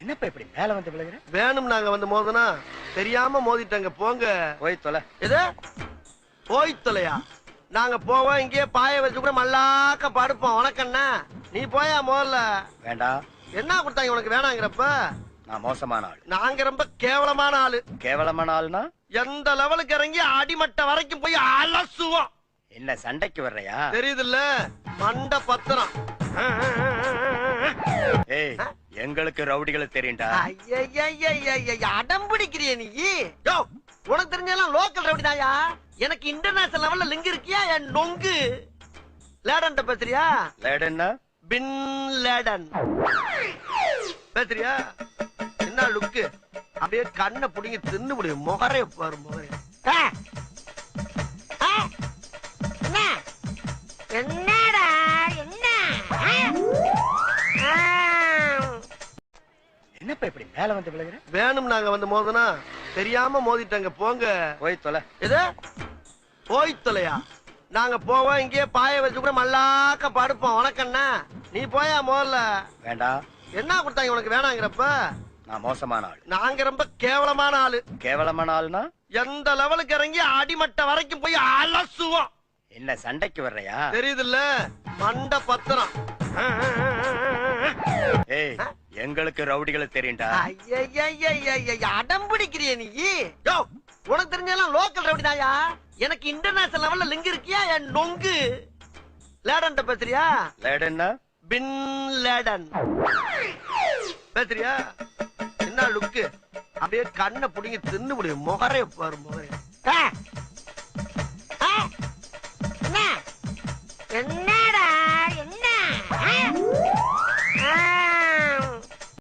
என்னப்பா இப்படி மேல வந்து விழுகிற? வேணும் நாங்க வந்து மோதனா தெரியாம மோதிட்டங்க. போங்க போய் தொலை. எது போய் தொலையா? நாங்க போவோம், இங்கேயே பாய வச்சு கூட மல்லாக்க படுப்போம். உனக்கண்ணா நீ போயா முதல்ல. வேண்டாம். என்ன கொடுத்தாங்க உனக்கு வேணாங்கிறப்ப? நான் மோசமான ஆள். நாங்க ரொம்ப கேவலமான ஆளு. கேவலமான ஆளுனா எந்த லெவலுக்கு இறங்கி அடிமட்ட வரைக்கும் போய் அலசுவோம். என்ன சண்டைக்கு வர்றையா? தெரியுதுல்ல மண்ட பத்திரம். ஏய், எங்களுக்கு ரவுடிகளை தெரியும்டா. அடம் பிடிக்கிறிய நீ? யோ, உனக்கு தெரிஞ்செல்லாம் லோக்கல் ரவுடி தாயா. எனக்கு இன்டர்நேஷனல் லெவல்ல லிங்க் இருக்கியா? என் நொங்கு லேடன் பேசுறியா? லேடன்னா பின் லேடன் பேசுறியா? என்ன லுக்கு? அப்படியே கண்ணை புடிங்க தின்னு முடியும். முகரே பாரு முகரே. என்னடா என்ன? என்னப்பா இப்படி மேல வந்து விழுகிற? வேணும் நாங்க வந்து மோதனா தெரியாம மோதிட்டங்க. போங்க போய் தொலை. எது போய் தொலையா? நாங்க போவோம், இங்கேயே பாய வச்சு கூட மல்லாக்க படுப்போம். உனக்கண்ணா நீ போயா முதல்ல. வேண்டாம். என்ன கொடுத்தாங்க உனக்கு வேணாங்கிறப்ப? நான் மோசமான ஆள். நாங்க ரொம்ப கேவலமான ஆளு. கேவலமான ஆளுனா எந்த லெவலுக்கு இறங்கி அடிமட்ட வரைக்கும் போய் அலசுவோம். என்ன சண்டைக்கு வர்றையா? தெரியுதுல்ல மண்ட பத்திரம். ஏய், எங்களுக்கு ரவுடிகளை தெரியும்டா. அடம் பிடிக்கிறிய நீ? யோ, உனக்கு தெரிஞ்செல்லாம் லோக்கல் ரவுடி தாயா. எனக்கு இன்டர்நேஷனல் லெவல்ல லிங்க் இருக்கியா? என் நொங்கு லேடன் பேசுறியா? லேடன்னா பின் லேடன் பேசுறியா? என்ன லுக்கு? அப்படியே கண்ணை புடிங்க தின்னு முடியும். முகரே பாரு முகரே. என்ன